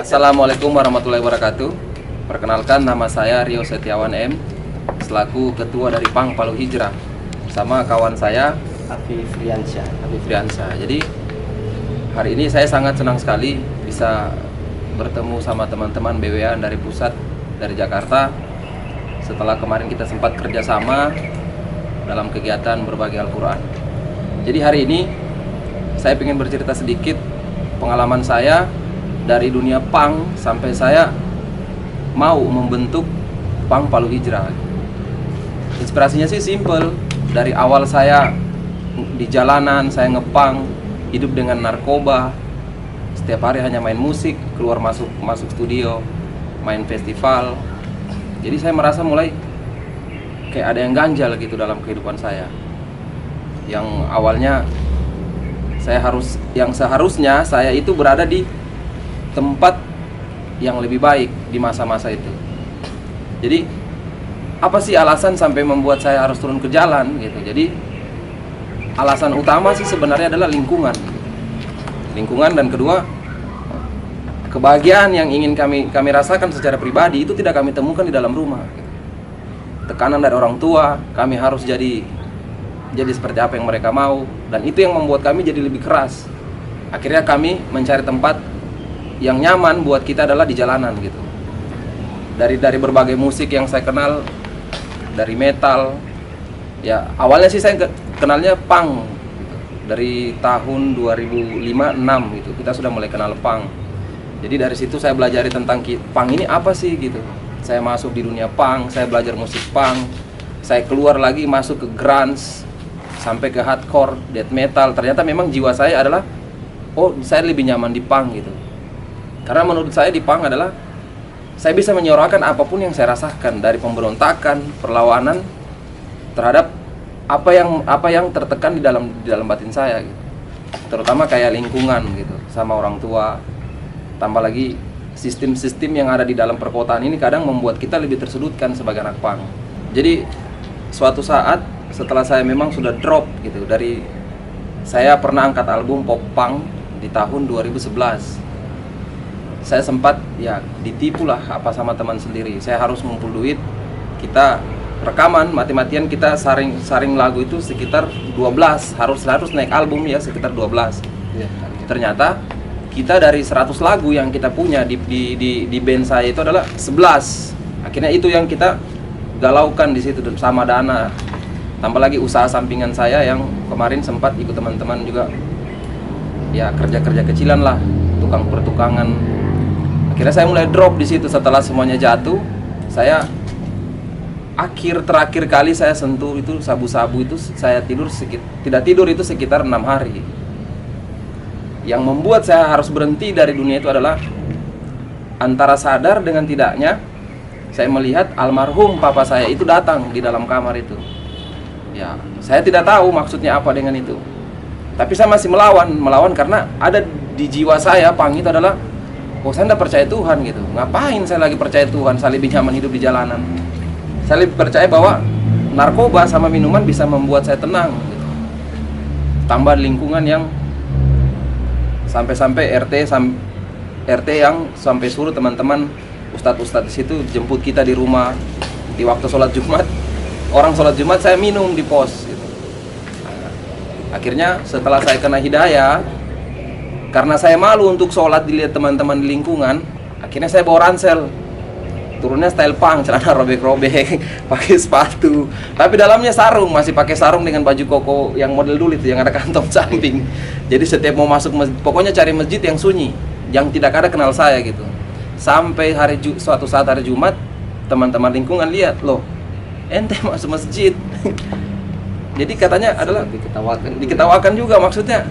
Assalamualaikum warahmatullahi wabarakatuh. Perkenalkan, nama saya Rio Setiawan M, selaku ketua dari PANG Palu Hijrah, bersama kawan saya Afif Friansyah. Jadi hari ini saya sangat senang sekali bisa bertemu sama teman-teman BWA dari pusat, dari Jakarta. Setelah kemarin kita sempat kerjasama dalam kegiatan berbagi Al-Quran. Jadi hari ini saya ingin bercerita sedikit pengalaman saya dari dunia PANG sampai saya mau membentuk PANG Palu Hijrah. Inspirasinya sih simple. Dari awal saya di jalanan, saya ngepang, hidup dengan narkoba, setiap hari hanya main musik, keluar masuk studio, main festival. Jadi saya merasa mulai kayak ada yang ganjal gitu dalam kehidupan saya. Yang awalnya seharusnya saya itu berada di tempat yang lebih baik di masa-masa itu. Jadi apa sih alasan sampai membuat saya harus turun ke jalan gitu? Jadi alasan utama sih sebenarnya adalah lingkungan, dan kedua kebahagiaan yang ingin kami rasakan secara pribadi itu tidak kami temukan di dalam rumah. Tekanan dari orang tua, kami harus jadi seperti apa yang mereka mau, dan itu yang membuat kami jadi lebih keras. Akhirnya kami mencari tempat yang nyaman buat kita adalah di jalanan gitu. Dari berbagai musik yang saya kenal, dari metal, ya awalnya sih saya kenalnya punk gitu. Dari tahun 2005-06 gitu kita sudah mulai kenal punk. Jadi dari situ saya belajar tentang punk ini apa sih gitu. Saya masuk di dunia punk, saya belajar musik punk, saya keluar lagi masuk ke grunge, sampai ke hardcore, death metal. Ternyata memang jiwa saya adalah, oh saya lebih nyaman di punk gitu. Karena menurut saya di punk adalah saya bisa menyuarakan apapun yang saya rasakan, dari pemberontakan, perlawanan terhadap apa yang tertekan di dalam batin saya gitu. Terutama kayak lingkungan gitu, sama orang tua. Tambah lagi sistem-sistem yang ada di dalam perkotaan ini kadang membuat kita lebih tersudutkan sebagai anak punk. Jadi suatu saat setelah saya memang sudah drop gitu, dari saya pernah angkat album pop punk di tahun 2011. Saya sempat ya ditipu lah apa sama teman sendiri. Saya harus ngumpul duit, kita rekaman mati-matian, kita saring lagu itu sekitar 12, harus naik album ya sekitar 12 ya. Ternyata kita dari 100 lagu yang kita punya di band saya itu adalah 11. Akhirnya itu yang kita galaukan di situ sama dana. Tambah lagi usaha sampingan saya yang kemarin sempat ikut teman-teman juga ya, kerja kecilan lah, tukang pertukangan. Akhirnya saya mulai drop di situ. Setelah semuanya jatuh, saya terakhir kali saya sentuh itu sabu-sabu itu saya tidak tidur itu sekitar 6 hari. Yang membuat saya harus berhenti dari dunia itu adalah antara sadar dengan tidaknya saya melihat almarhum papa saya itu datang di dalam kamar itu. Ya, saya tidak tahu maksudnya apa dengan itu. Tapi saya masih melawan karena ada di jiwa saya pang itu adalah, oh saya tidak percaya Tuhan gitu. Ngapain saya lagi percaya Tuhan, saya lebih nyaman hidup di jalanan. Saya lebih percaya bahwa narkoba sama minuman bisa membuat saya tenang gitu. Tambah lingkungan yang sampai RT yang sampai suruh teman-teman ustadz di situ jemput kita di rumah di waktu sholat Jumat. Orang sholat Jumat saya minum di pos gitu. Akhirnya setelah saya kena hidayah, karena saya malu untuk sholat dilihat teman-teman di lingkungan, akhirnya saya bawa ransel. Turunnya style punk, celana robek-robek, pakai sepatu, tapi dalamnya sarung, masih pakai sarung dengan baju koko yang model dulu itu yang ada kantong samping. Jadi setiap mau masuk masjid, pokoknya cari masjid yang sunyi, yang tidak ada kenal saya gitu. Sampai suatu saat hari Jumat, teman-teman lingkungan lihat, loh, ente masuk masjid. Jadi katanya adalah diketawakan juga, maksudnya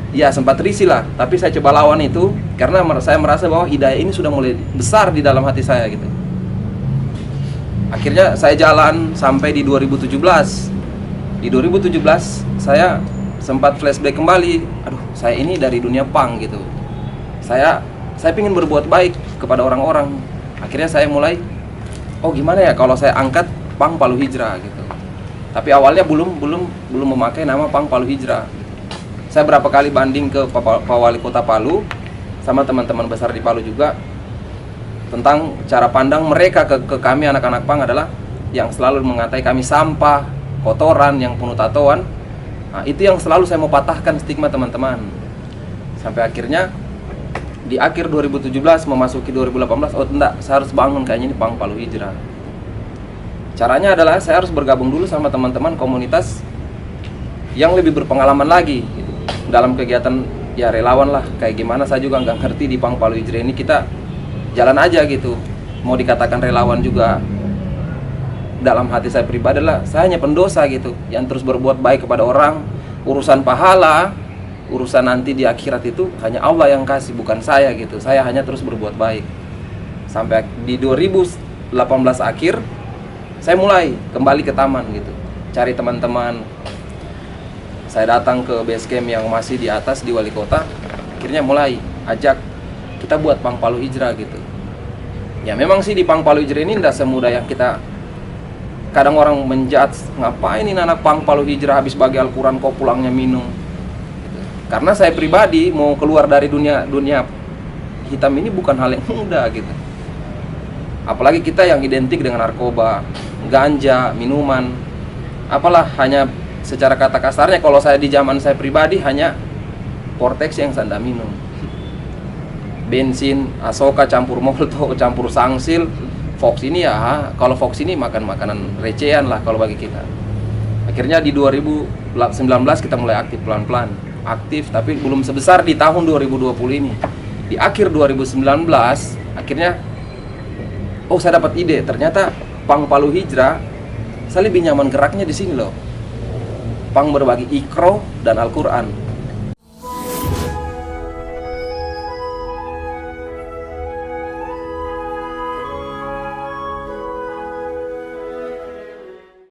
ya sempat risih lah, tapi saya coba lawan itu karena saya merasa bahwa hidayah ini sudah mulai besar di dalam hati saya gitu. Akhirnya saya jalan sampai di 2017. Di 2017 saya sempat flashback kembali. Aduh, saya ini dari dunia punk gitu. Saya ingin berbuat baik kepada orang-orang. Akhirnya saya mulai, oh gimana ya kalau saya angkat PANG Palu Hijrah gitu. Tapi awalnya belum memakai nama PANG Palu Hijrah. Saya berapa kali banding ke Pak Wali Kota Palu, sama teman-teman besar di Palu juga tentang cara pandang mereka ke kami anak-anak pang adalah yang selalu mengatai kami sampah, kotoran, yang penuh tatoan. Nah, itu yang selalu saya mau patahkan stigma teman-teman. Sampai akhirnya di akhir 2017 memasuki 2018, oh enggak, saya harus bangun kayaknya ini Pang Palu Hijrah. Caranya adalah saya harus bergabung dulu sama teman-teman komunitas yang lebih berpengalaman lagi gitu. Dalam kegiatan ya relawan lah, kayak gimana saya juga nggak ngerti di Pang Palu Hijrah ini, kita jalan aja gitu. Mau dikatakan relawan juga, dalam hati saya pribadi lah saya hanya pendosa gitu, yang terus berbuat baik kepada orang. Urusan pahala, urusan nanti di akhirat itu hanya Allah yang kasih, bukan saya gitu. Saya hanya terus berbuat baik. Sampai di 2018 akhir saya mulai kembali ke taman gitu, cari teman-teman. Saya datang ke base camp yang masih di atas di Wali Kota. Akhirnya mulai ajak kita buat Pang Palu Hijrah gitu. Ya memang sih di Pang Palu Hijrah ini tidak semudah yang kita, kadang orang menjudge, ngapain ini anak Pang Palu Hijrah habis bagi Al-Quran kok pulangnya minum gitu. Karena saya pribadi mau keluar dari dunia hitam ini bukan hal yang mudah gitu. Apalagi kita yang identik dengan narkoba, ganja, minuman, apalah, hanya secara kata kasarnya kalau saya di zaman saya pribadi hanya Vortex yang saya minum, bensin, Asoka campur Molto, campur Sangsil, Fox ini ya, kalau Fox ini makan makanan recehan lah kalau bagi kita. Akhirnya di 2019 kita mulai aktif pelan-pelan, aktif tapi belum sebesar di tahun 2020 ini. Di akhir 2019 akhirnya saya dapat ide, ternyata Pang Palu Hijrah saya lebih nyaman geraknya di sini loh. Pang berbagi Iqra dan Al-Quran.